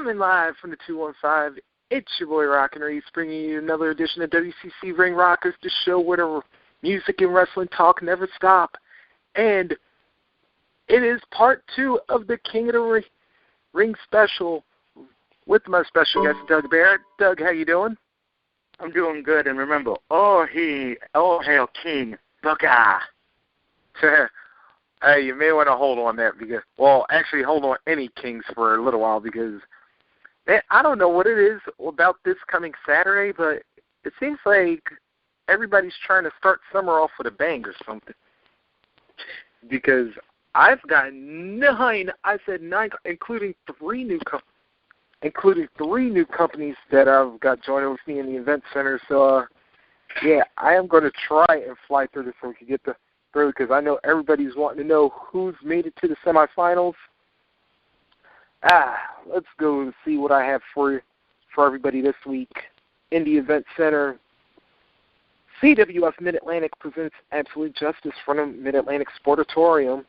Coming live from the 215, it's your boy ROCKIN, REESE, bringing you another edition of WCC Ring Rockers, the show where the music and wrestling talk never stop. And it is part 2 of the King of the Ring special with my special guest, Doug Barrett. Doug, how you doing? I'm doing good, and remember, all hail King Booker. Hey, you may want to hold on that because, well, actually hold on any Kings for a little while because I don't know what it is about this coming Saturday, but it seems like everybody's trying to start summer off with a bang or something. Because I've got 9, including three new companies that I've got joining with me in the event center. So, yeah, I am going to try and fly through this so we can get through because I know everybody's wanting to know who's made it to the semifinals. Let's go see what I have for everybody this week. In the event center, CWF Mid-Atlantic presents Absolute Justice from the Mid-Atlantic Sportatorium,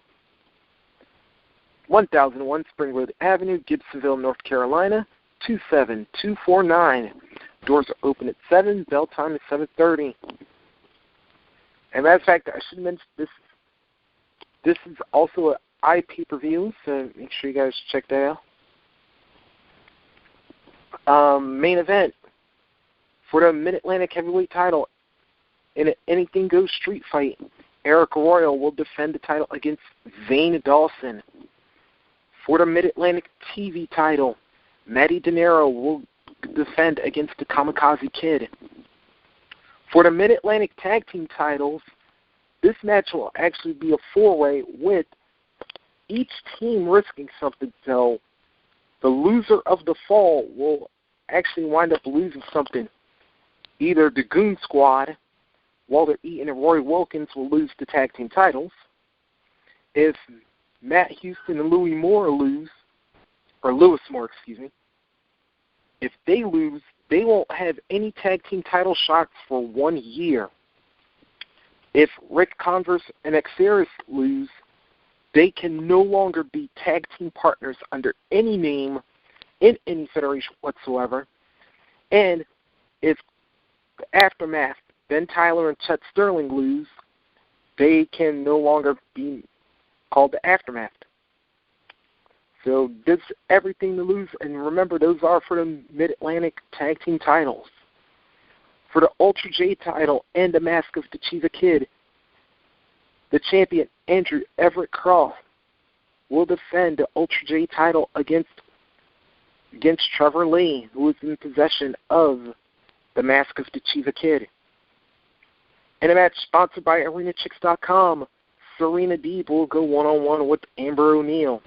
1001 Springwood Avenue, Gibsonville, North Carolina, 27249. Doors are open at 7. Bell time is 7:30. And matter of fact, I should mention this is also an iPay-per-view, so make sure you guys check that out. Main event for the Mid-Atlantic Heavyweight title in an Anything Goes street fight. Eric Royal will defend the title against Vane Dawson. For the Mid-Atlantic TV title, Matty De Niro will defend against the Kamikaze Kid. For the Mid-Atlantic Tag Team titles, this match will actually be a 4-way with each team risking something. So the loser of the fall will actually wind up losing something. Either the Goon Squad, Walter Eaton and Roy Wilkins, will lose the tag team titles. If Matt Houston and Lewis Moore, if they lose, they won't have any tag team title shots for 1 year. If Rick Converse and Xeris lose, they can no longer be tag team partners under any name in any federation whatsoever. And if the Aftermath, Ben Tyler and Chet Sterling lose, they can no longer be called the Aftermath. So this everything to lose, and remember, those are for the Mid-Atlantic Tag Team titles. For the Ultra J title and the Mask of the Chiva Kid, the champion Andrew Everett Cross will defend the Ultra J title against Trevor Lee, who is in possession of the Mask of the Chiva Kid. In a match sponsored by ArenaChicks.com, Serena Deeb will go one-on-one with Amber O'Neal.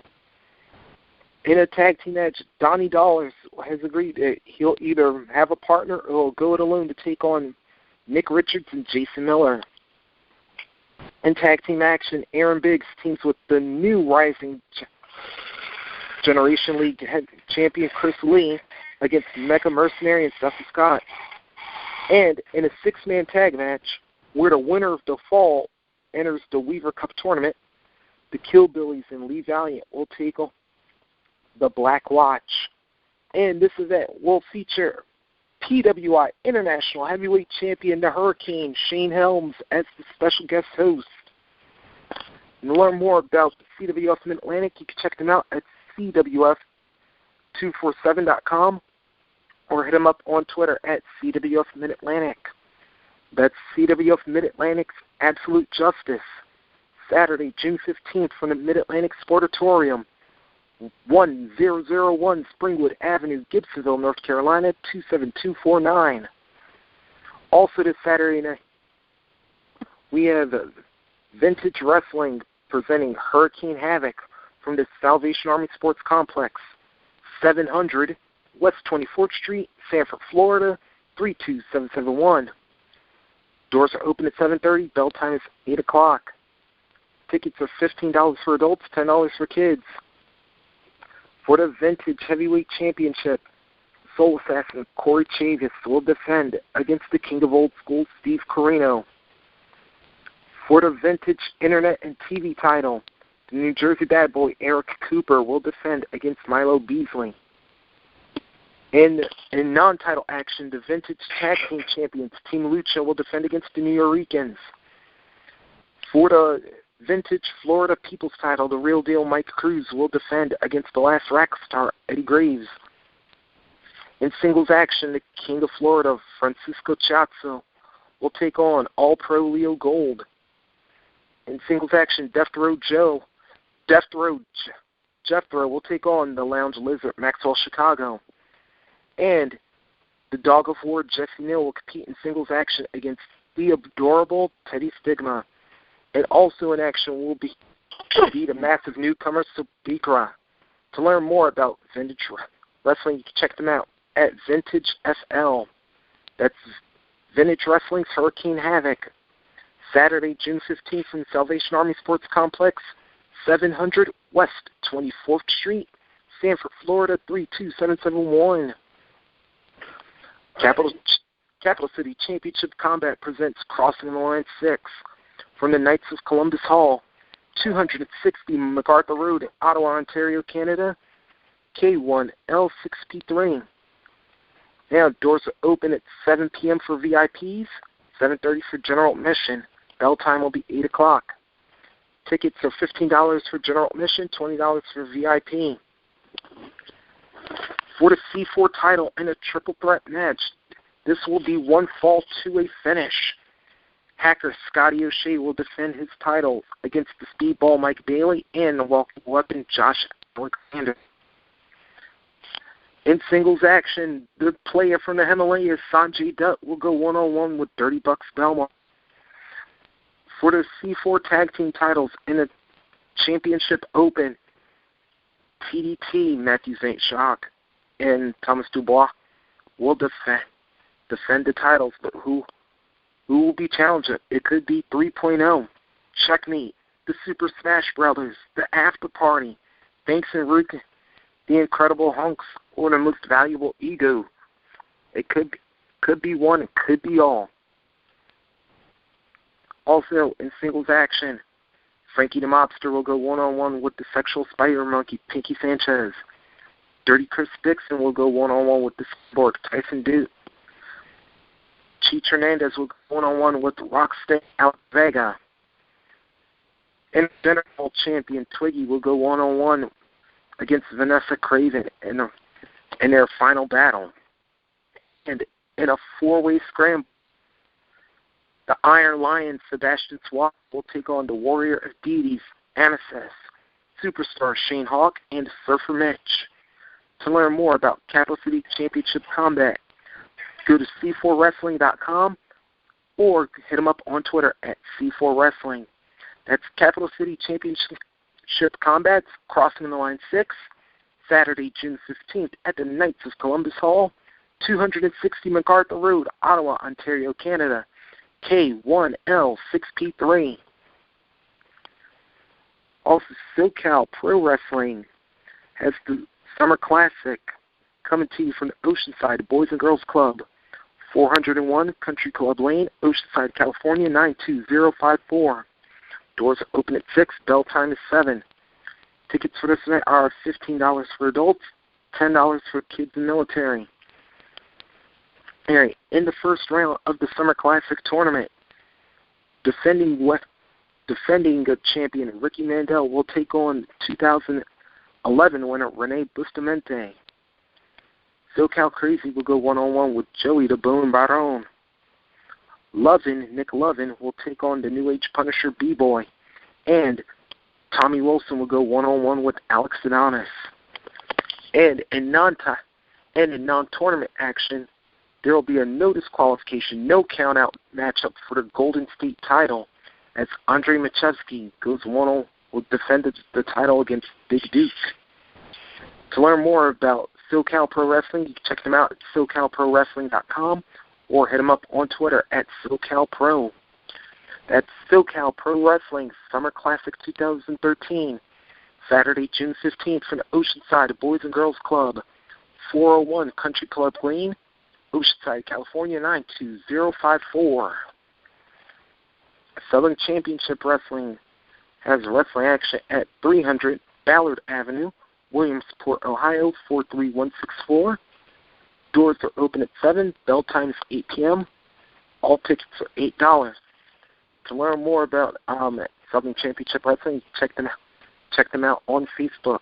In a tag team match, Donnie Dollars has agreed that he'll either have a partner or he'll go it alone to take on Nick Richards and Jason Miller. In tag team action, Aaron Biggs teams with the new Rising Generation League head champion Chris Lee against Mecha Mercenary and Seth Scott. And in a 6-man tag match, where the winner of the fall enters the Weaver Cup tournament, the Killbillies and Lee Valiant will take on the Black Watch. And this event will feature PWI International Heavyweight Champion, the Hurricane, Shane Helms, as the special guest host. And to learn more about the CWF Mid-Atlantic, you can check them out at CWF247.com or hit them up on Twitter at CWF Mid-Atlantic. That's CWF Mid-Atlantic's Absolute Justice, Saturday, June 15th from the Mid-Atlantic Sportatorium, 1001 Springwood Avenue, Gibsonville, North Carolina, 27249. Also this Saturday night, we have Vintage Wrestling presenting Hurricane Havoc from the Salvation Army Sports Complex, 700 West 24th Street, Sanford, Florida, 32771. Doors are open at 7:30. Bell time is 8 o'clock. Tickets are $15 for adults, $10 for kids. For the Vintage Heavyweight Championship, Soul Assassin Corey Chavis will defend against the King of Old School, Steve Corino. For the Vintage Internet and TV title, the New Jersey Bad Boy Eric Cooper will defend against Milo Beasley. In non-title action, the Vintage Tag Team Champions, Team Lucha, will defend against the New Yorkers. For the Vintage Florida People's title, the Real Deal Mike Cruz will defend against the Last Rack star, Eddie Graves. In singles action, the King of Florida, Francisco Chiazzo, will take on All-Pro Leo Gold. In singles action, Jethro will take on the Lounge Lizard, Maxwell Chicago. And the Dog of War, Jesse Neal, will compete in singles action against the adorable Teddy Stigma. And also in action will be the massive newcomer, Sabikra. To learn more about Vintage Wrestling, you can check them out at Vintage SL. That's Vintage Wrestling's Hurricane Havoc. Saturday, June 15th from Salvation Army Sports Complex, 700 West 24th Street, Sanford, Florida, 32771. Capital City Championship Combat presents Crossing the Line 6 from the Knights of Columbus Hall, 260 MacArthur Road, Ottawa, Ontario, Canada, K1L6P3. Now, doors are open at 7 p.m. for VIPs, 7:30 for general admission. Bell time will be 8 o'clock. Tickets are $15 for general admission, $20 for VIP. For the C4 title in a triple threat match, this will be one fall to a finish. Hacker Scotty O'Shea will defend his title against the Speedball Mike Bailey and the Walking Weapon Josh Alexander. In singles action, the player from the Himalayas, Sanjay Dutt, will go one-on-one with Dirty Bucks Belmont. For the C4 tag team titles in the Championship Open, TDT, Matthew St. Jacques, and Thomas Dubois will defend the titles, but who will be challenged? It could be 3.0, Checkmate, the Super Smash Brothers, the After Party, Banks and Rook, the Incredible Hunks, or the Most Valuable Ego. It could be one, it could be all. Also, in singles action, Frankie the Mobster will go one-on-one with the Sexual Spider Monkey, Pinky Sanchez. Dirty Chris Dixon will go one-on-one with the Sport, Tyson Duke. Cheech Hernandez will go one-on-one with Rockstar Alex Vega. And General Champion Twiggy will go one-on-one against Vanessa Craven in their final battle. And in a four-way scramble, the Iron Lion Sebastian Swap will take on the Warrior of Deities, Amethyst, Superstar Shane Hawk, and Surfer Mitch. To learn more about Capital City Championship Combat, go to c4wrestling.com or hit them up on Twitter at C4Wrestling. That's Capital City Championship Combat, Crossing the Line 6, Saturday, June 15th at the Knights of Columbus Hall, 260 MacArthur Road, Ottawa, Ontario, Canada, K1L6P3. Also, SoCal Pro Wrestling has the Summer Classic coming to you from the Oceanside Boys and Girls Club, 401 Country Club Lane, Oceanside, California, 92054. Doors are open at 6. Bell time is 7. Tickets for this event are $15 for adults, $10 for kids and military. Alright, in the first round of the Summer Classic tournament, defending champion Ricky Mandel will take on 2011 winner Renee Bustamante. SoCal Crazy will go one-on-one with Joey the Bone Baron. Nick Lovin will take on the New Age Punisher B-Boy. And Tommy Wilson will go one-on-one with Alex Adonis. And in non-tournament action, there will be a no disqualification, no count-out matchup for the Golden State title as Andre Machevsky will defend the title against Big Duke. To learn more about SoCal Pro Wrestling, you can check them out at SoCalProWrestling.com or hit them up on Twitter at SoCalPro. That's SoCal Pro Wrestling Summer Classic 2013, Saturday, June 15th from the Oceanside Boys and Girls Club, 401 Country Club Lane, Oceanside, California, 92054. Southern Championship Wrestling has wrestling action at 300 Ballard Avenue, Williamsport, Ohio, 43164. Doors are open at 7. Bell time is 8 p.m. All tickets are $8. To learn more about Southern Championship Wrestling, check them out on Facebook.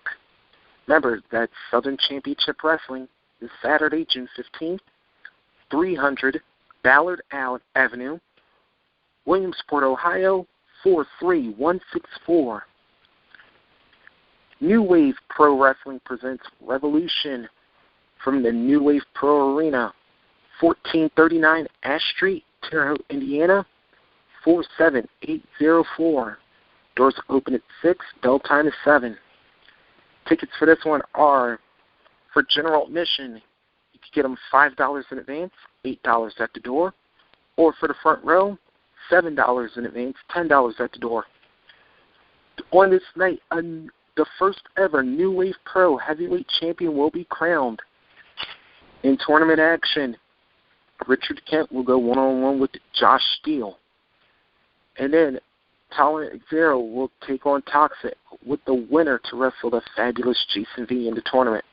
Remember, that's Southern Championship Wrestling this Saturday, June 15th, 300 Ballard Avenue, Williamsport, Ohio, 43164. New Wave Pro Wrestling presents Revolution from the New Wave Pro Arena, 1439 Ash Street, Terre Haute, Indiana, 47804. Doors open at 6. Bell time is 7. Tickets for this one are, for general admission, you can get them $5 in advance, $8 at the door. Or for the front row, $7 in advance, $10 at the door. On this night, the first ever New Wave Pro Heavyweight Champion will be crowned. In tournament action, Richard Kent will go one-on-one with Josh Steele. And then Tolerant Zero will take on Toxic, with the winner to wrestle the fabulous Jason V in the tournament.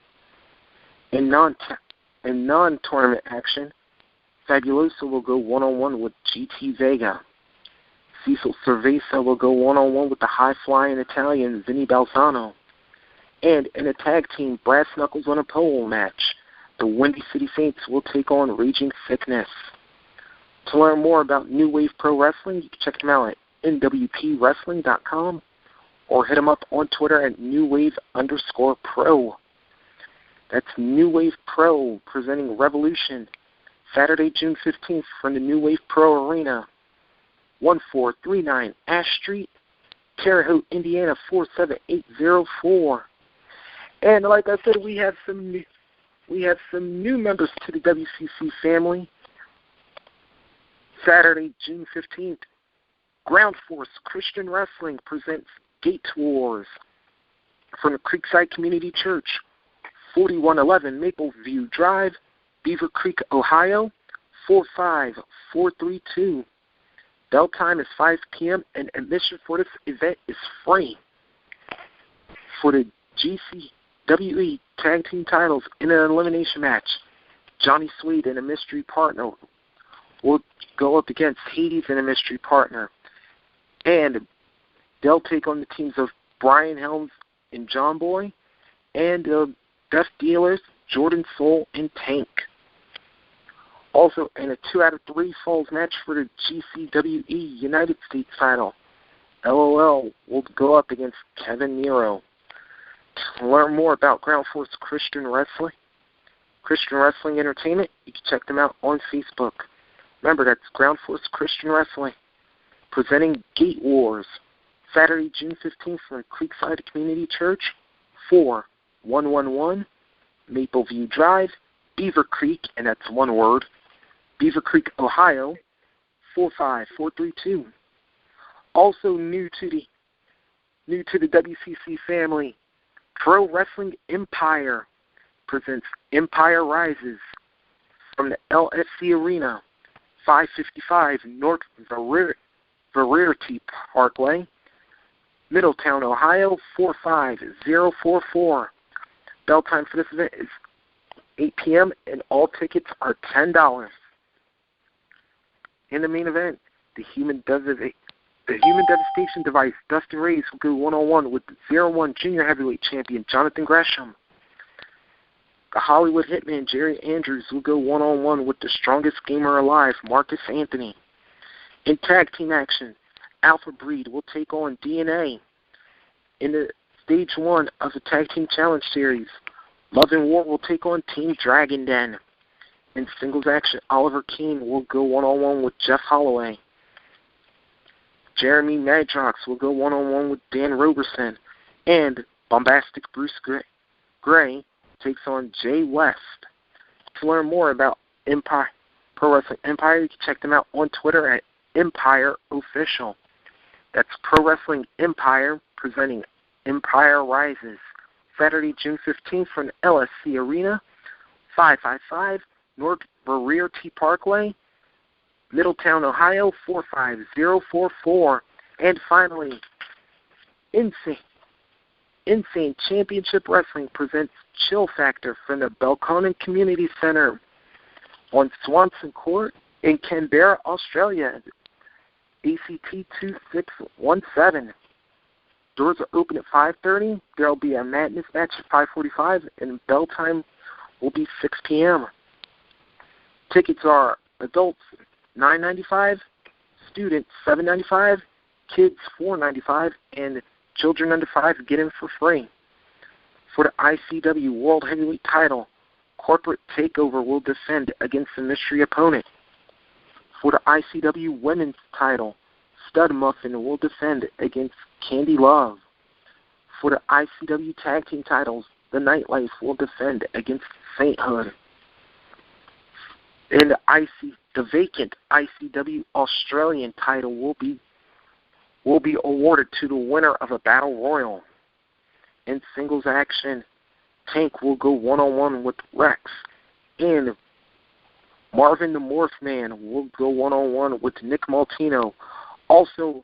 In non-tournament action, Fabuloso will go one-on-one with GT Vega. Cecil Cerveza will go one-on-one with the high-flying Italian Vinny Balzano. And in a tag team Brass Knuckles on a pole match, the Windy City Saints will take on Raging Sickness. To learn more about New Wave Pro Wrestling, you can check them out at nwpwrestling.com or hit them up on Twitter at newwave_pro. That's New Wave Pro presenting Revolution, Saturday, June 15th from the New Wave Pro Arena, 1439 Ash Street, Terre Haute, Indiana, 47804. And like I said, we have some new members to the WCC family. Saturday, June 15th, Ground Force Christian Wrestling presents Gate Wars from the Creekside Community Church, 4111 Mapleview Drive, Beaver Creek, Ohio, 45432. Bell time is 5 p.m. and admission for this event is free. For the GCWE Tag Team titles in an elimination match, Johnny Sweet and a mystery partner will go up against Hades and a mystery partner. And they'll take on the teams of Brian Helms and John Boy and Death Dealers, Jordan Soul, and Tank. Also, in a 2 out of 3 falls match for the GCWE United States title, LOL will go up against Kevin Nero. To learn more about Ground Force Christian Wrestling Entertainment, you can check them out on Facebook. Remember, that's Ground Force Christian Wrestling, presenting Gate Wars, Saturday, June 15th from Creekside Community Church, 4111 Mapleview Drive, Beaver Creek, and that's one word, Beaver Creek, Ohio, 45432. Also new to the WCC family, Pro Wrestling Empire presents Empire Rises from the LSC Arena, 555 North Variety Parkway, Middletown, Ohio, 45044. Bell time for this event is 8 p.m. and all tickets are $10. In the main event, the Human Devastation Device, Dustin Reyes, will go one-on-one with 0-1 Junior Heavyweight Champion Jonathan Gresham. The Hollywood Hitman, Jerry Andrews, will go one-on-one with the strongest gamer alive, Marcus Anthony. In tag team action, Alpha Breed will take on DNA. In the Stage 1 of the Tag Team Challenge Series, Love and War will take on Team Dragon Den. In singles action, Oliver Keane will go one-on-one with Jeff Holloway. Jeremy Madrox will go one-on-one with Dan Roberson. And Bombastic Bruce Gray takes on Jay West. To learn more about Empire, Pro Wrestling Empire, you can check them out on Twitter at Empire Official. That's Pro Wrestling Empire presenting Empire Rises, Saturday, June 15th from LSC Arena, 555 North Variety Parkway, Middletown, Ohio, 45044. And finally, Insane Championship Wrestling presents Chill Factor from the Belconnen Community Center, on Swanson Court in Canberra, Australia. ACT 2617. Doors are open at 5:30. There will be a madness match at 5:45, and bell time will be 6 p.m. Tickets are adults $9.95, students $7.95, kids $4.95, and children under 5 get in for free. For the ICW World Heavyweight title, Corporate Takeover will defend against a mystery opponent. For the ICW Women's title, Stud Muffin will defend against Candy Love. For the ICW Tag Team titles, The Nightlife will defend against Sainthood. And the vacant ICW Australian title will be awarded to the winner of a battle royal. In singles action, Tank will go one-on-one with Rex, and Marvin the Morph Man will go one-on-one with Nick Maltino. Also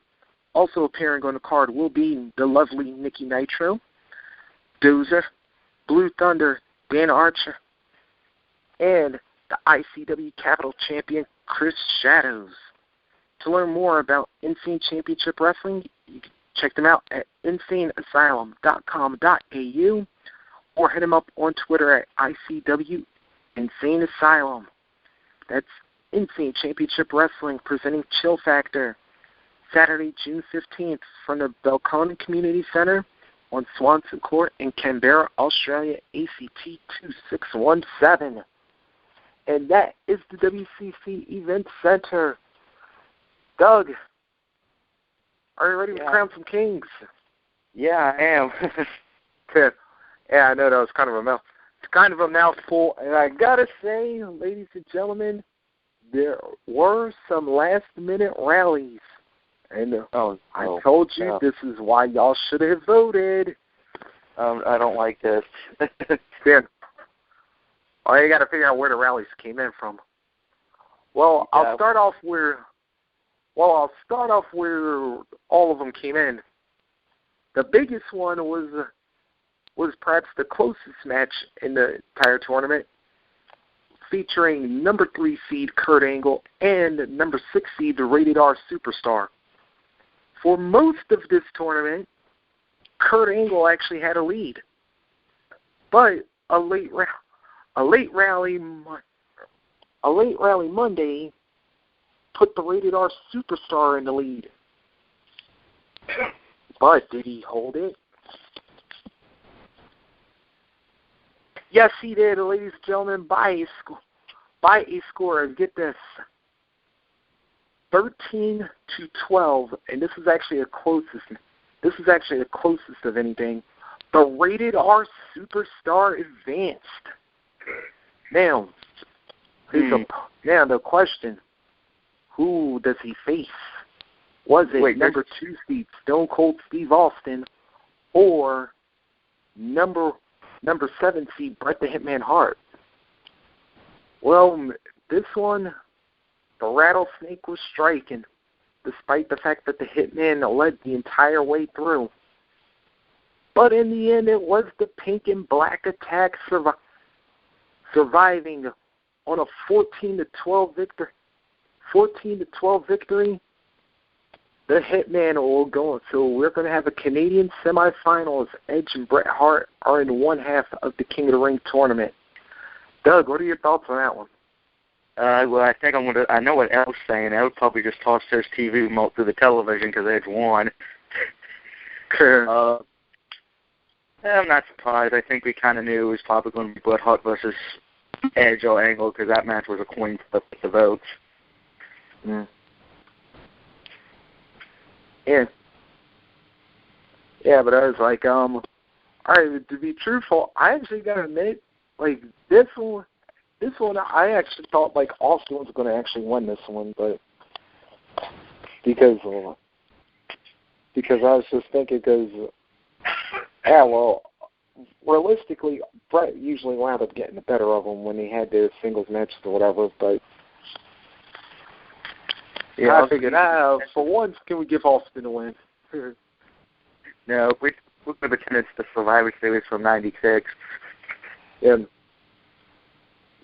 appearing on the card will be the lovely Nikki Nitro, Dozer, Blue Thunder, Dan Archer, and the ICW Capital Champion Chris Shadows. To learn more about Insane Championship Wrestling, you can check them out at insaneasylum.com.au or hit them up on Twitter at ICW Insane Asylum. That's Insane Championship Wrestling presenting Chill Factor, Saturday, June 15th from the Belconnen Community Center on Swanson Court in Canberra, Australia, ACT 2617. And that is the WCC Event Center. Doug, are you ready to crown some kings? Yeah, I am. Yeah, I know that was kind of a mouthful. And I gotta say, ladies and gentlemen, there were some last-minute rallies. And I told you this is why y'all should have voted. I don't like this. Then, you got to figure out where the rallies came in from. Well, yeah. I'll start off where all of them came in. The biggest one was perhaps the closest match in the entire tournament, featuring number 3 seed Kurt Angle and number 6 seed the Rated R Superstar. For most of this tournament, Kurt Angle actually had a lead, but a late rally Monday put the Rated R Superstar in the lead. But did he hold it? Yes, he did, ladies and gentlemen, by a score. Get this. 13-12, and this is actually the closest of anything. The Rated R Superstar advanced. Now, the question: who does he face? Was it number 2 seed Stone Cold Steve Austin, or number 7 seed Bret the Hitman Hart? Well, this one, the rattlesnake was striking, despite the fact that the Hitman led the entire way through. But in the end, it was the Pink and Black Attack surviving on a 14-12 victory. The Hitman will go. So we're going to have a Canadian semifinal as Edge and Bret Hart are in one half of the King of the Ring tournament. Doug, what are your thoughts on that one? Well, I think I know what El's saying. El probably just tossed his TV remote through the television because Edge won. I'm not surprised. I think we kind of knew it was probably going to be Bret Hart versus Edge or Angle because that match was a coin flip with the votes. Mm. Yeah, but I was like, all right, to be truthful, I actually got to admit, like, this one, I actually thought, like, Austin was going to actually win this one, but because I was just thinking, realistically, Bret usually wound up getting the better of him when he had their singles matches or whatever, but I figured, for once, can we give Austin a win? No, we're going to pretend it's the Survivor Series from '96. Yeah,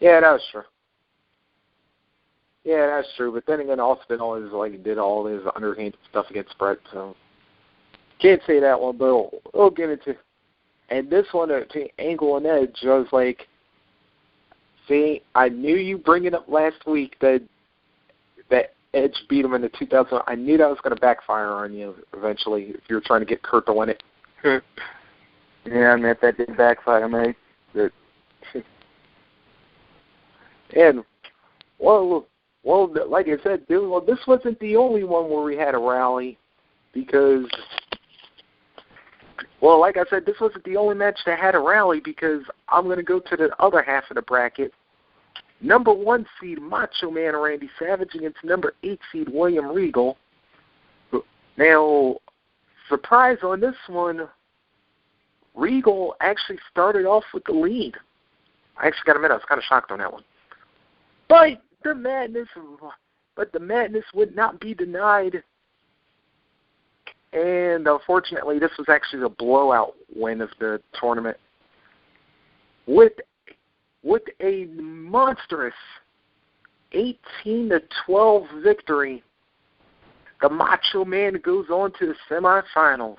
that was true. Yeah, that's true. But then again, Austin always did all his underhand stuff against Brett, so can't say that one. But we'll get into. And this one to Angle and Edge, I was like, see, I knew you bringing up last week that Edge beat him in the 2000. I knew that was going to backfire on you eventually if you were trying to get Kurt to win it. Yeah, I mean, that did backfire, mate. And well, like I said, dude, well, this wasn't the only one where we had a rally because, well, like I said, this wasn't the only match that had a rally because I'm going to go to the other half of the bracket. Number 1 seed Macho Man Randy Savage against number 8 seed William Regal. Now, surprise on this one, Regal actually started off with the lead. I actually got to admit, I was kind of shocked on that one. But the madness would not be denied. And unfortunately, this was actually the blowout win of the tournament. With a monstrous 18-12 victory, the Macho Man goes on to the semifinals.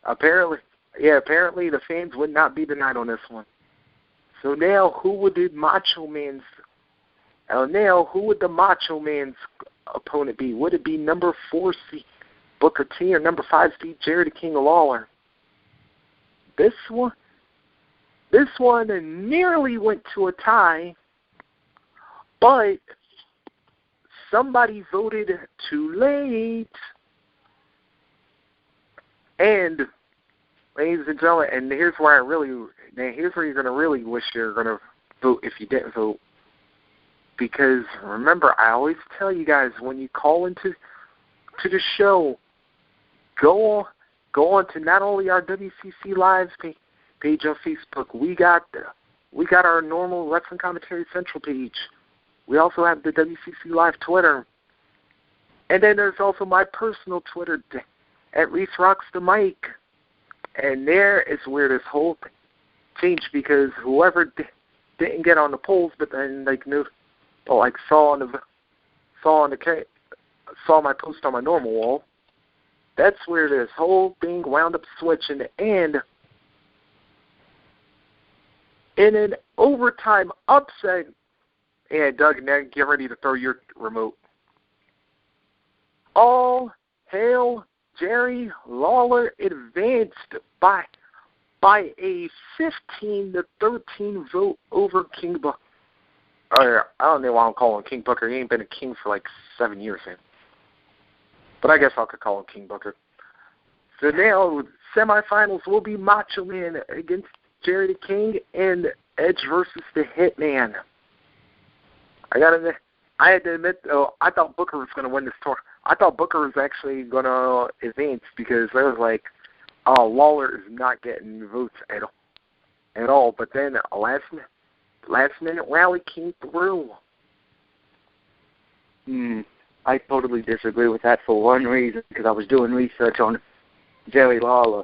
Apparently the fans would not be denied on this one. So now, who would the Macho Man's opponent be? Would it be number 4 seed Booker T or number 5 seed Jerry the King Lawler? This one nearly went to a tie, but somebody voted too late. And ladies and gentlemen, and here's where you're going to really wish you're going to vote if you didn't vote. Because remember, I always tell you guys, when you call into the show, go on to not only our WCC Live page on Facebook. We got our normal Wrestling Commentary Central page. We also have the WCC Live Twitter. And then there's also my personal Twitter at Reese Rocks the Mic. And there is where this whole thing changed because whoever didn't get on the polls, but then saw my post on my normal wall, that's where this whole thing wound up switching. And in an overtime upset, and Doug, now get ready to throw your remote. All hail Jerry Lawler advanced by a 15-13 vote over King Booker. I don't know why I'm calling him King Booker. He ain't been a king for 7 years now. But I guess I could call him King Booker. So now, semifinals will be Macho Man against Jerry the King and Edge versus the Hitman. I had to admit, though, I thought Booker was going to win this tour. I thought Booker was actually going to advance because I was like, oh, Lawler is not getting votes at all. But then a last-minute rally came through. I totally disagree with that for one reason, because I was doing research on Jerry Lawler.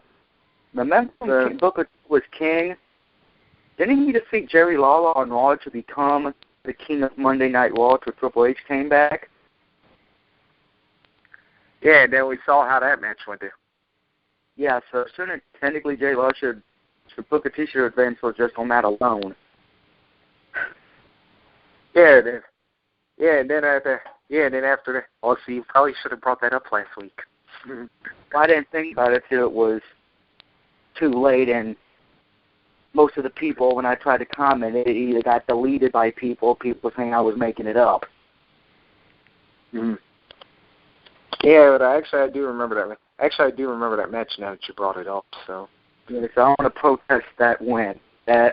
Remember when Booker was king? Didn't he defeat Jerry Lawler on Raw to become the king of Monday Night Raw till Triple H came back? Yeah, and then we saw how that match went there. Yeah, so shouldn't technically Jerry Lawler should Booker T should advance for just on that alone. And then after that, well, see, you probably should have brought that up last week. Well, I didn't think about it till it was too late, and most of the people, when I tried to comment, it either got deleted by people saying I was making it up. Mm-hmm. Yeah, but I do remember that. Actually, I do remember that match now that you brought it up. So, yeah, so I want to protest that win. Yeah,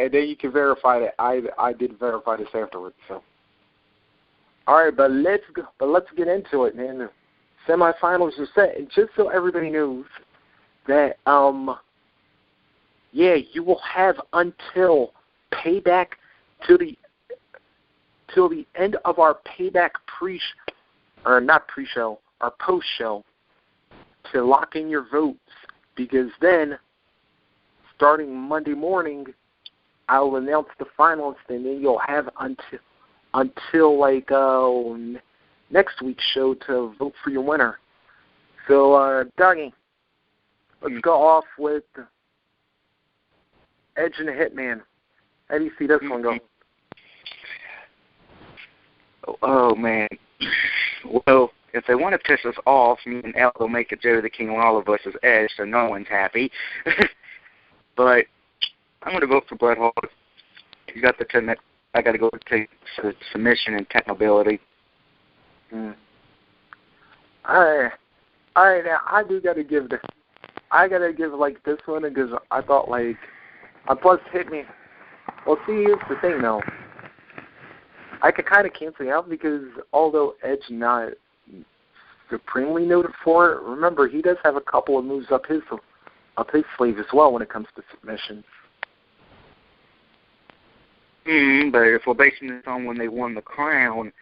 and then you can verify that I did verify this afterwards. So, all right, but let's get into it, man. The semifinals are set, and just so everybody knows that you will have until Payback till the end of our Payback our post-show to lock in your votes, because then, starting Monday morning, I'll announce the finalists, and then you'll have until like next week's show to vote for your winner. So, Dougie, let's go off with Edge and the Hitman. How do you see this one go? Oh, man. Well, if they want to piss us off, me and El will make it Jerry the King Lawler versus Edge, so no one's happy. But I'm going to vote for Bret Hart. He's got the technique. I got to go take submission and technability. All right, now I gotta give like this one because I thought like, plus Hitman. Well, see, here's the thing though. I could kind of cancel it out because although Edge not supremely noted for it, remember he does have a couple of moves up his sleeve as well when it comes to submission. But if we're basing this on when they won the crown,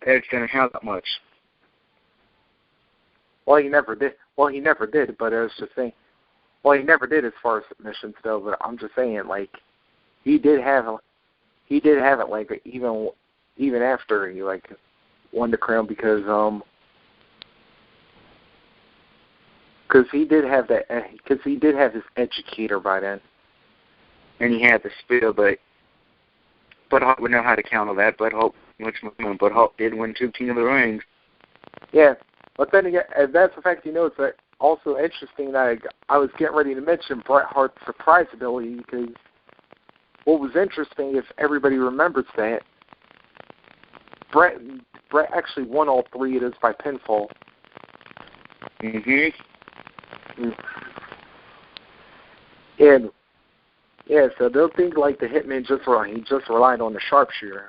Edge didn't have that much. Well, he never did. But I was just saying. Well, he never did as far as submissions though. But I'm just saying, like, he did have it like even after he like won the crown because he did have his educator by then, and he had the spear, but Bret Hart would know how to counter that. Bret Hart did win 2 King of the Rings. Yeah. But then again, as that's the fact, it's also interesting that I was getting ready to mention Bret Hart's surprise ability because what was interesting, if everybody remembers that, Bret actually won all 3 of those by pinfall. And yeah, so they'll think like the Hitman just relied on the sharpshooter.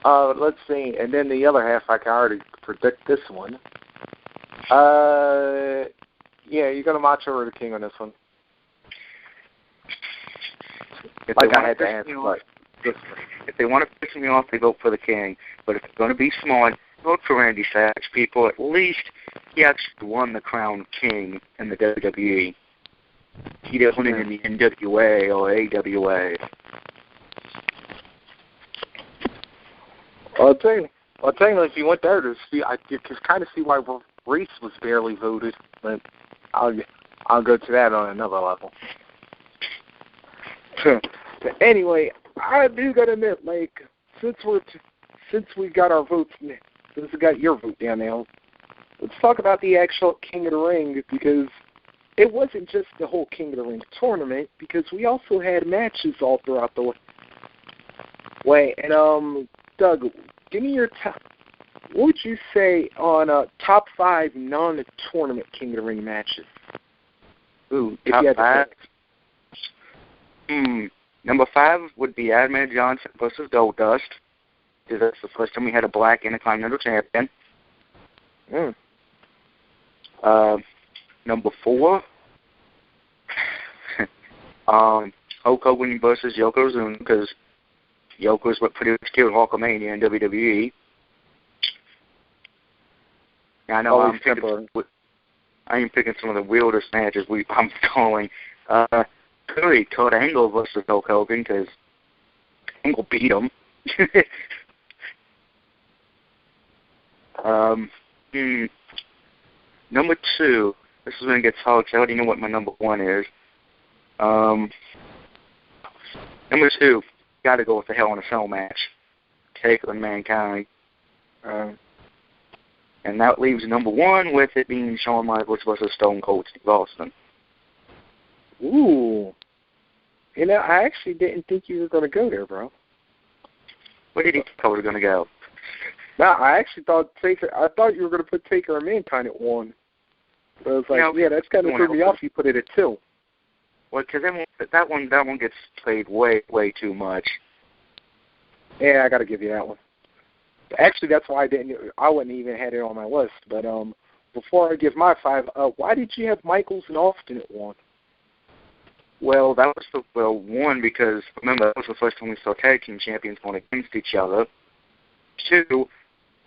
Let's see, and then the other half I can already predict this one. Yeah, you're gonna Macho or the King on this one. If they want to piss me off, they vote for the King. But if they're going to be smart, vote for Randy Savage. People, at least he actually won the crown King in the WWE. He didn't win it in the NWA or AWA. I'll tell you, if you went there, I can kind of see why Reese was barely voted, but I'll go to that on another level. But anyway, I do gotta admit, like, since we got our votes, since we got your vote down now, let's talk about the actual King of the Ring because it wasn't just the whole King of the Ring tournament because we also had matches all throughout the way. And Doug, give me your what would you say on top 5 non-tournament King of the Ring matches? Ooh, top 5? Number 5 would be Ahmed Johnson versus Goldust, because that's the first time we had a black Intercontinental Champion. Number 4, Hulk Hogan versus Yokozuna, because Yoko's what pretty much killed Hulkamania in WWE. Now, I know I'm picking some of the weirdest matches I'm calling. Clearly, Kurt Angle versus Hulk Hogan, because Angle beat him. Number 2, this is when it gets hard, because I already know what my number 1 is. Number 2, got to go with the Hell in a Cell match. Taker and Mankind. And that leaves number 1 with it being Shawn Michaels versus Stone Cold Steve Austin. Ooh. I actually didn't think you were going to go there, bro. Where did you think I was going to go? No, I actually thought I thought you were going to put Taker and Mankind at 1. So I was like, yeah, that's kind of threw me off. You put it at 2. Well, because that one gets played way too much. Yeah, I got to give you that one. Actually, that's why I wouldn't even had it on my list. But before I give my 5, why did you have Michaels and Austin at 1? Well, that was one, because remember that was the first time we saw tag team champions going against each other. 2,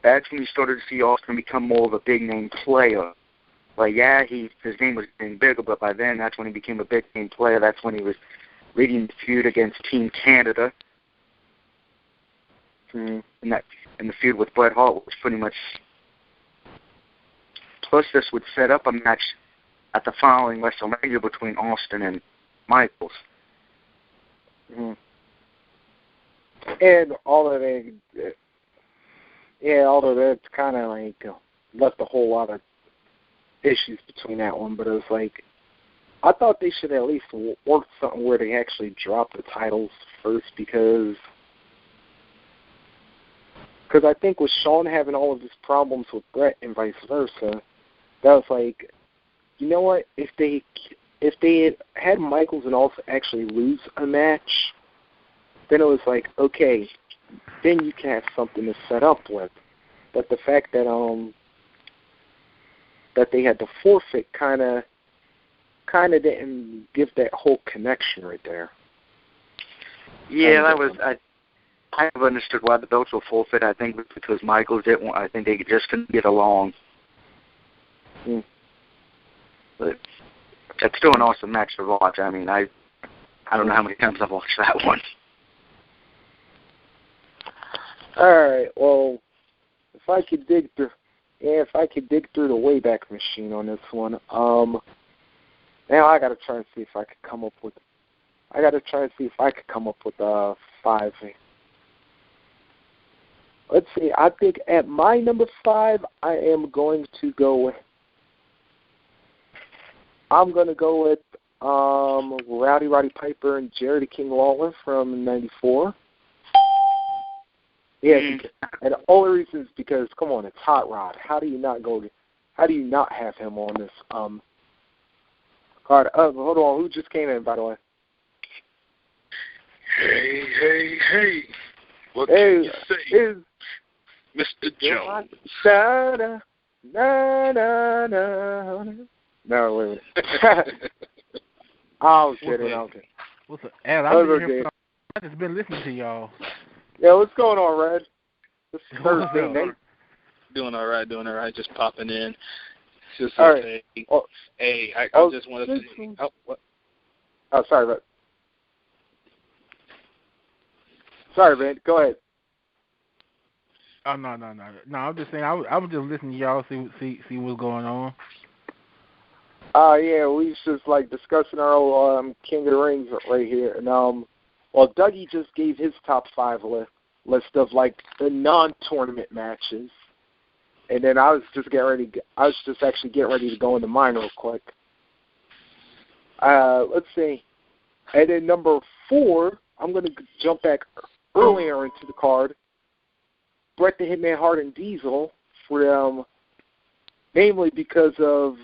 that's when you started to see Austin become more of a big name player. Like, yeah, his name was getting bigger, but by then, that's when he became a big name player. That's when he was leading the feud against Team Canada. And the feud with Bret Hart was pretty much. Plus, this would set up a match at the following WrestleMania between Austin and Michaels. And although that's kind of like left a whole lot of issues between that one, but it was like, I thought they should at least work something where they actually drop the titles first, because I think with Shawn having all of his problems with Bret and vice versa, that was like, you know what, if they had Michaels and also actually lose a match, then it was like, okay, then you can have something to set up with. But the fact that that they had to forfeit kind of didn't give that whole connection right there. Yeah, that was I have understood why the belts were forfeit. I think because Michaels didn't want. I think they just couldn't get along. But it's still an awesome match to watch. I mean, I don't know how many times I've watched that one. All right. Well, if I could dig through the Wayback Machine on this one, now I gotta try and see if I could come up with. Five. Let's see. I think at my number 5, I'm going to go with Roddy Piper and Jerry the King Lawler from '94. Yeah, and the only reason is because, come on, it's Hot Rod. How do you not have him on this card? Hold on, who just came in, by the way? Hey. What can you say? Mr. Jones. No, wait. I'm kidding. What's up? I've just been listening to y'all. Yeah, what's going on, Red? This is Thursday night. Doing all right. Just popping in. Just all right. Hey, I just wanted to say. Oh, what? Oh, sorry, Red. Sorry, man. Go ahead. Oh, no. I'm just saying, I was just listening to y'all, see what's going on. Yeah, we was just like discussing our old King of the Rings right here, and well, Dougie just gave his top 5 list of like the non-tournament matches, and then I was just actually getting ready to go into mine real quick. Let's see, and then number 4, I'm gonna jump back earlier into the card. Bret the Hitman Hart and Diesel for namely because of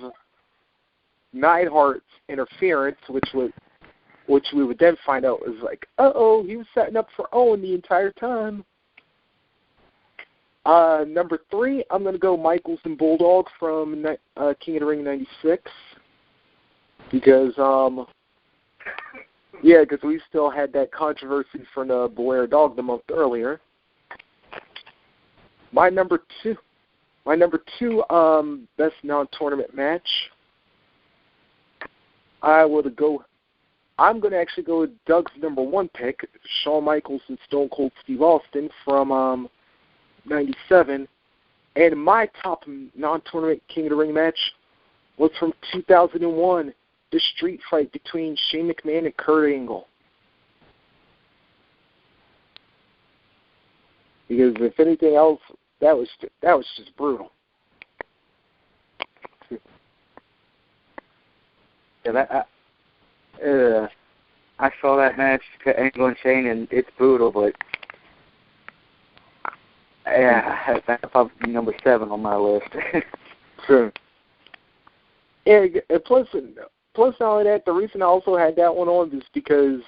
Neidhart's interference, which we would then find out was like, he was setting up for Owen the entire time. Number 3, I'm going to go Michaels and Bulldog from King of the Ring '96 because because we still had that controversy from the Blair Dog the month earlier. My number two best non-tournament match. I'm going to actually go with Doug's number 1 pick, Shawn Michaels and Stone Cold Steve Austin from '97. And my top non-tournament King of the Ring match was from 2001, the street fight between Shane McMahon and Kurt Angle. Because if anything else, that was just brutal. Yeah, I saw that match, Angle and Shane, and it's brutal, but yeah, that's probably number 7 on my list. Sure. Yeah, and plus not only that, the reason I also had that one on is because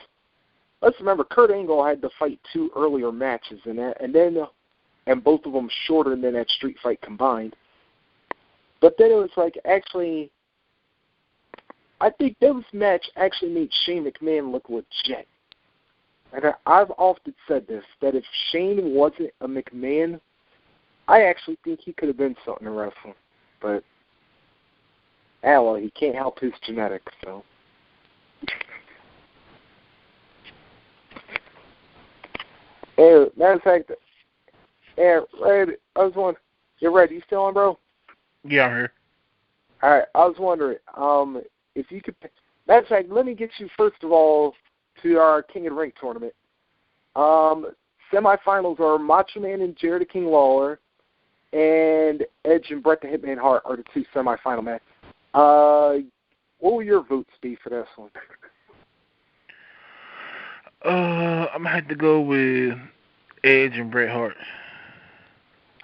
let's remember Kurt Angle had to fight 2 earlier matches in that, and both of them shorter than that street fight combined. But then it was like actually, I think this match actually made Shane McMahon look legit. And I've often said this, that if Shane wasn't a McMahon, I actually think he could have been something in wrestling. But well, he can't help his genetics, so. Hey, matter of fact, Red, I was wondering, you're Red, you still on, bro? Yeah, I'm here. All right, I was wondering, if you could, matter of fact, let me get you first of all to our King of the Ring tournament. Semifinals are Macho Man and Jerry the King Lawler, and Edge and Bret the Hitman Hart are the two semifinal matches. What will your votes be for this one? I'm gonna have to go with Edge and Bret Hart.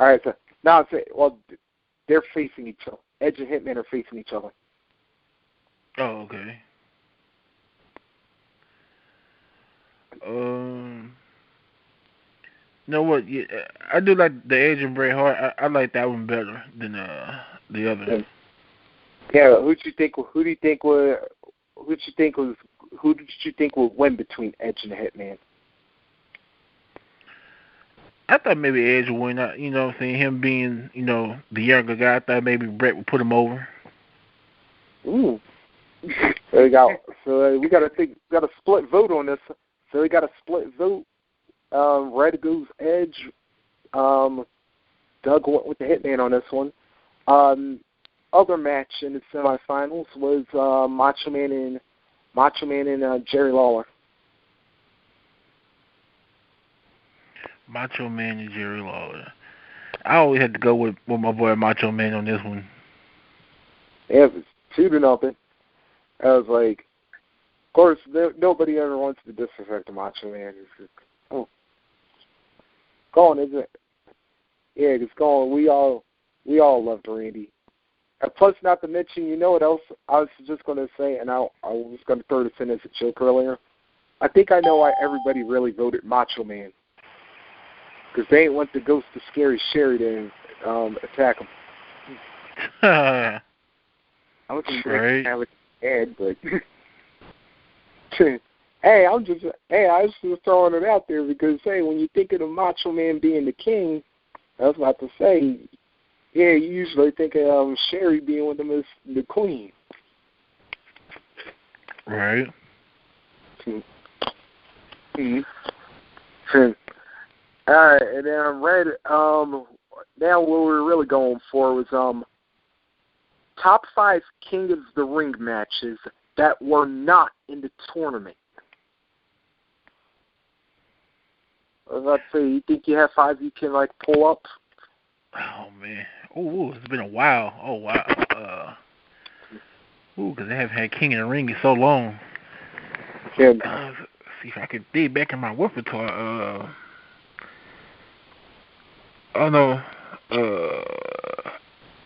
All right, so now it's well, they're facing each other. Edge and Hitman are facing each other. Oh, okay. You know what? Yeah, I do like the Edge and Bret Hart. I like that one better than the other. Yeah, who did you think would win between Edge and the Hitman? I thought maybe Edge would win. You know, seeing him being, you know, the younger guy, I thought maybe Bret would put him over. Ooh. So we got a split vote on this. So we got a split vote. Red goes Edge. Doug went with the Hitman on this one. Other match in the semifinals was Macho Man and Jerry Lawler. Macho Man and Jerry Lawler. I always had to go with my boy Macho Man on this one. Yeah, it was 2-0. I was like, of course, nobody ever wants to disrespect the Macho Man. It's just, oh, go on, isn't it? Yeah, it's going. We all loved Randy. And plus, not to mention, you know what else I was just going to say, and I was going to throw this in as a joke earlier. I think I know why everybody really voted Macho Man. Because they ain't want the ghost of Scary Sherry to attack him. I was going to with Ed, but... I was just throwing it out there because, hey, when you think of the Macho Man being the king, I was about to say, yeah, you usually think of Sherry being with them as the queen. Right. Mm-hmm. All right, and then Red, now what we're really going for was top 5 King of the Ring matches that were not in the tournament. I was about to say, you think you have 5 you can, like, pull up? Oh, man. Ooh, it's been a while. Oh, wow. Because I haven't had King of the Ring in so long. Yeah. Let's see if I could dig back in my repertoire. Oh, no.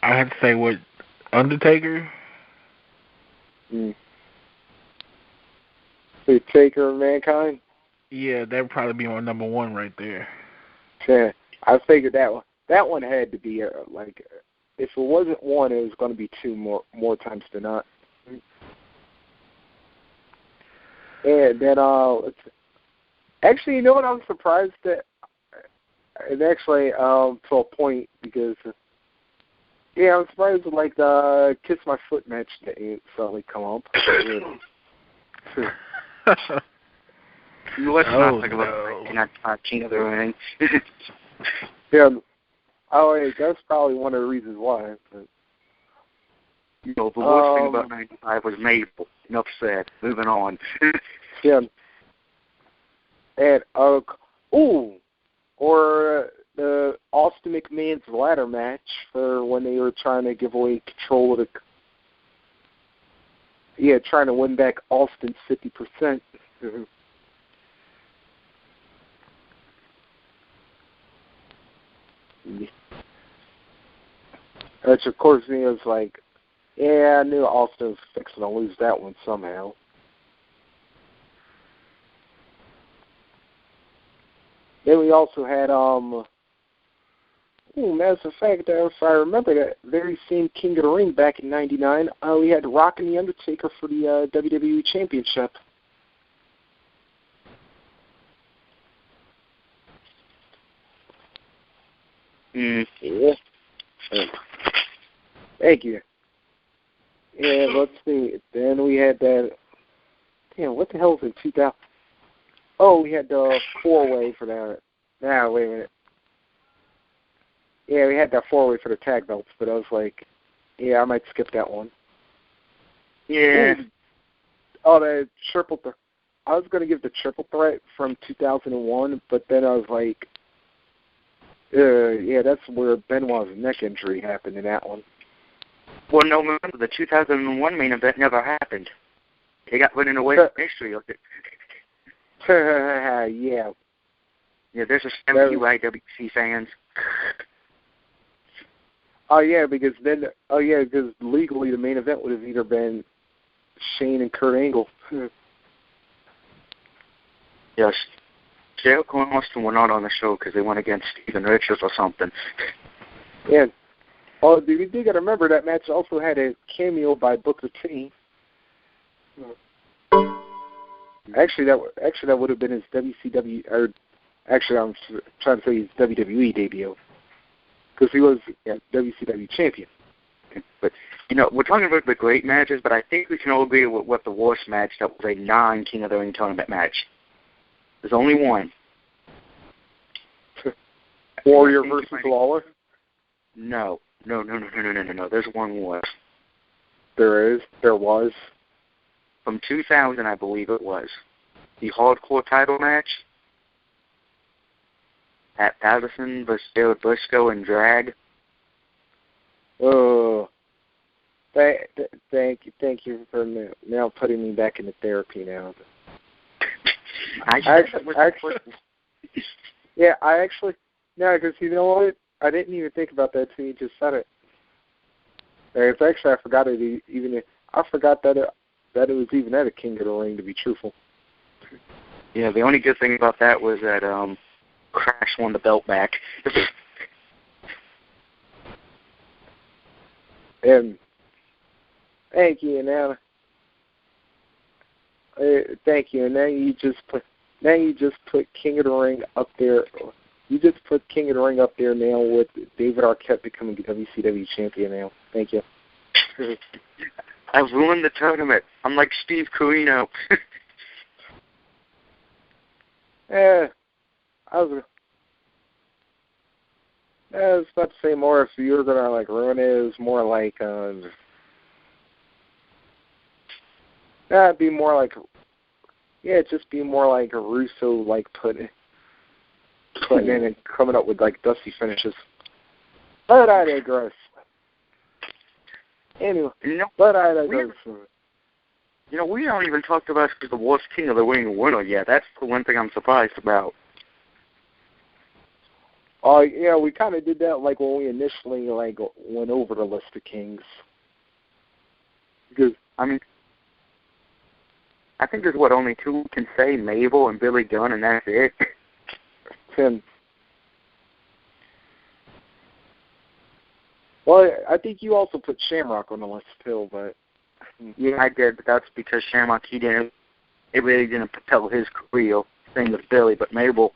I have to say, what, Undertaker? The Taker of Mankind? Yeah, that would probably be my number 1 right there. Yeah, I figured that one had to be, like, if it wasn't 1, it was going to be 2 more times than not. And then, actually, you know what, I'm surprised that, and actually, to a point, because, yeah, I'm surprised that, like, the Kiss My Foot match didn't suddenly come up. Let's not talk about 1995 King of the Ring. Yeah, that's probably one of the reasons why. But. You know, the worst thing about 95 was Mabel. Enough said. Moving on. Yeah. And, or the Austin McMahon's ladder match for when they were trying to give away control of trying to win back Austin's 50%. Which, of course, me was like, yeah, I knew Austin was fixing to lose that one somehow. Then we also had, matter of fact, if I remember that very same King of the Ring back in '99, we had ROCKIN the Undertaker for the WWE Championship. Yeah. Thank you. And let's see. Then we had that. Damn, what the hell was in 2000? Oh, we had the 4-way for that. Nah, wait a minute. Yeah, we had that 4-way for the tag belts, but I was like, yeah, I might skip that one. Yeah. Ooh. Oh, the triple threat. I was going to give the triple threat from 2001, but then I was like, yeah, that's where Benoit's neck injury happened in that one. Well, no, remember, the 2001 main event never happened. They got put in a way of history of it. Yeah. Yeah, there's a 70 IWC fans. Because legally the main event would have either been Shane and Kurt Angle. Yes. Jericho and Austin were not on the show because they went against Steven Richards or something. Yeah. Oh, dude, you do got to remember that match also had a cameo by Booker T. Actually, that would have been his WCW, or actually, I'm trying to say his WWE debut, because he was WCW champion. But we're talking about the great matches, but I think we can all agree with what the worst match that was a non-King of the Ring tournament match. There's only one. Warrior versus Lawler? No. There's one worse. There was. From 2000, I believe it was. The hardcore title match. Pat Patterson versus Jared Briscoe and Drag. Oh. Thank you for now putting me back into therapy now. Because you know what? I didn't even think about that till you just said it. It's actually, I forgot it even. I forgot that it was even at a King of the Ring, to be truthful. Yeah, the only good thing about that was that Crash won the belt back. And thank you, now. Thank you, and now you just put King of the Ring up there. You just put King of the Ring up there now with David Arquette becoming WCW champion now. Thank you. I've ruined the tournament. I'm like Steve Corino. I was about to say more if you were going to ruin it. It was more like, it'd be more like, just be more like a Russo, putting in and coming up with dusty finishes. But I digress. Anyway, but I digress. We haven't even talked about the worst King of the Ring winner yet. That's the one thing I'm surprised about. Oh, yeah, we kind of did that when we initially went over the list of kings. Because I think there's only two we can say, Mabel and Billy Gunn, and that's it. Tim. Well, I think you also put Shamrock on the list too, but yeah, I did, but that's because Shamrock it really didn't propel his career. Same with Billy, but Mabel.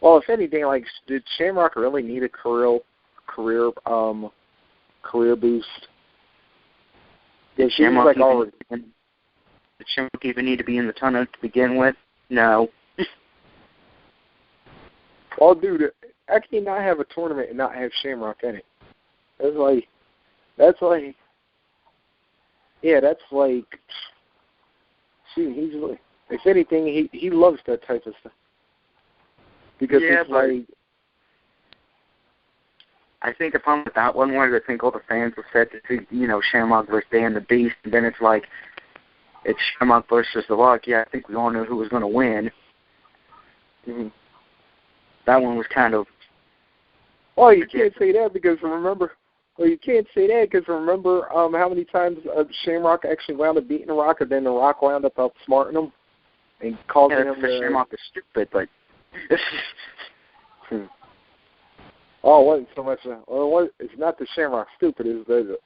Well, if anything, did Shamrock really need a career boost? Did Shamrock even need to be in the tournament to begin with? No. Well, dude, how can you not have a tournament and not have Shamrock in it? That's like, shoot, he's if anything, he loves that type of stuff. Because it's I think if I'm with that one where I think all the fans were set to see, Shamrock versus Dan the Beast, and then it's it's Shamrock versus The Rock. Yeah, I think we all knew who was going to win. Mm-hmm. That one was kind of... Oh, you can't say that because remember... Well, you can't say that because remember how many times Shamrock actually wound up beating The Rock, and then The Rock wound up outsmarting him and causing him to... Shamrock is stupid, but... Oh, it wasn't so much... it's not the Shamrock stupid, it's the...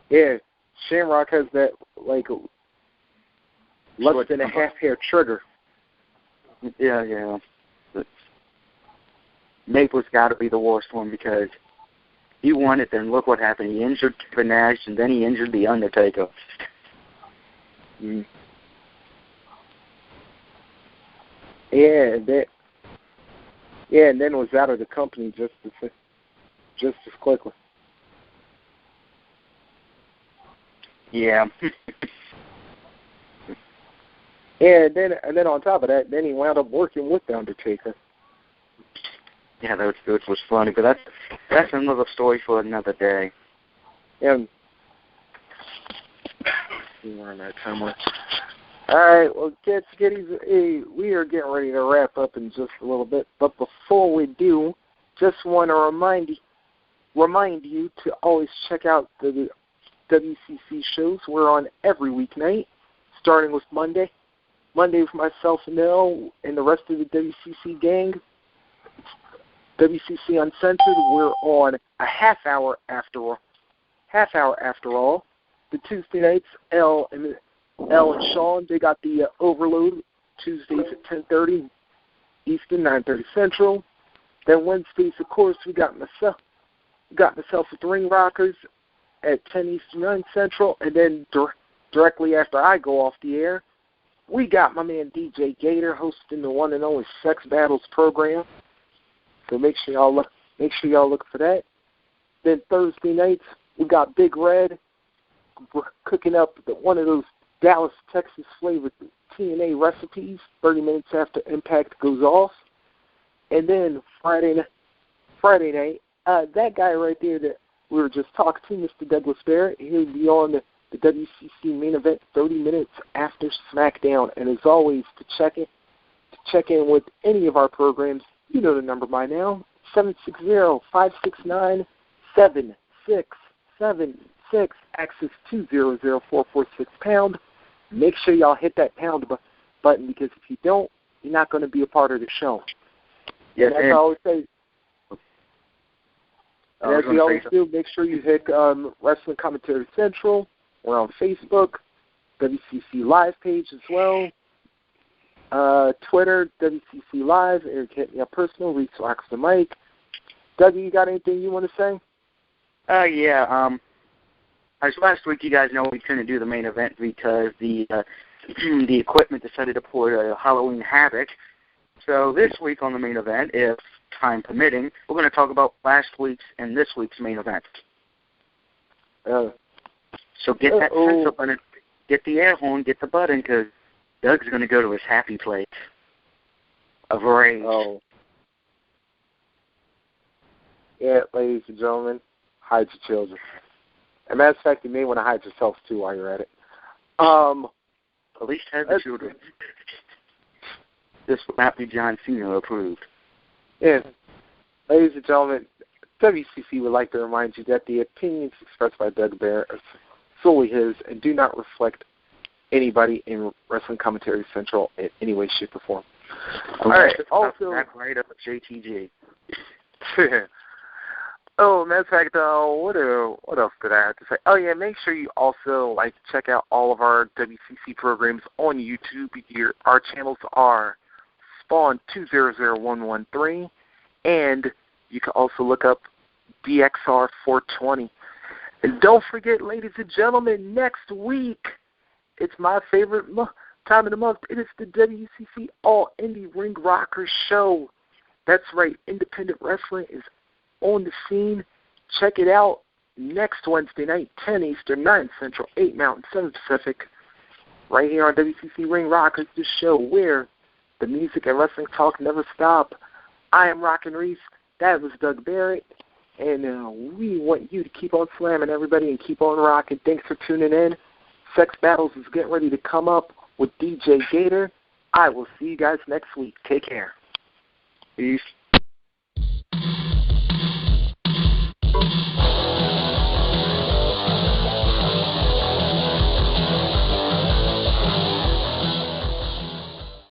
Yeah, Shamrock has that, less than a half-hair trigger. Yeah. But Maple's got to be the worst one because He won it, then look what happened. He injured Kevin Nash, and then he injured The Undertaker. Mm. Yeah, and then was out of the company just as quickly. Yeah. And then on top of that, then he wound up working with The Undertaker. Yeah, that was funny, but that's another story for another day. And we're on that timeline. All right, well, we are getting ready to wrap up in just a little bit. But before we do, just want to remind you to always check out the WCC shows. We're on every weeknight, starting with Monday. Monday with myself and Nell and the rest of the WCC gang. WCC Uncensored. We're on a half hour after all. The Tuesday nights, Elle and Sean, they got the Overload Tuesdays at 10:30 Eastern, 9:30 Central. Then Wednesdays, of course, we got myself with the Ring Rockers at 10 Eastern, 9 Central, and then directly after I go off the air, we got my man DJ Gator hosting the one and only Sex Battles program. So make sure y'all look for that. Then Thursday nights, we got Big Red. We're cooking up one of those Dallas, Texas flavored TNA recipes 30 minutes after Impact goes off. And then Friday night, that guy right there that we were just talking to, Mr. Douglas Barrett, he'll be on the WCC main event 30 minutes after SmackDown. And as always, to check in with any of our programs, you know the number by now, 760-569-7676, access 200446#. Make sure y'all hit that pound button, because if you don't, you're not going to be a part of the show. Yes, and as I always say, as we always do, make sure you hit Wrestling Commentary Central. We're on Facebook, WCC Live page as well. Twitter, WCC Live. Eric hit me up personal. Reese rocks the mic. Doug, you got anything you want to say? Yeah. As last week, you guys know we couldn't do the main event because the equipment decided to pull a Halloween Havoc. So this week on the main event, if time permitting, we're going to talk about last week's and this week's main event. So get that pencil button, get the air horn, get the button, because Doug's going to go to his happy place of rage. Oh. Yeah, ladies and gentlemen, hide your children. As a matter of fact, you may want to hide yourself, too, while you're at it. At least have the children. This will not be John Cena approved. Yeah. Ladies and gentlemen, WCC would like to remind you that the opinions expressed by Doug Barrett are solely his and do not reflect anybody in Wrestling Commentary Central in any way, shape, or form. All right. Also, right up JTG. Oh, matter of fact, what else did I have to say? Oh, yeah, make sure you also check out all of our WCC programs on YouTube. Our channels are Spawn 200113, and you can also look up DXR 420. And don't forget, ladies and gentlemen, next week, it's my favorite time of the month. It is the WCC All Indie Ring Rockers show. That's right, independent wrestling is on the scene. Check it out next Wednesday night, 10 Eastern, 9 Central, 8 Mountain, 7 Pacific, right here on WCC Ring Rockers, this show where the music and wrestling talk never stop. I am ROCKIN REESE. That was Doug Barrett. And we want you to keep on slamming, everybody, and keep on rocking. Thanks for tuning in. Sex Battles is getting ready to come up with DJ Gator. I will see you guys next week. Take care. Peace.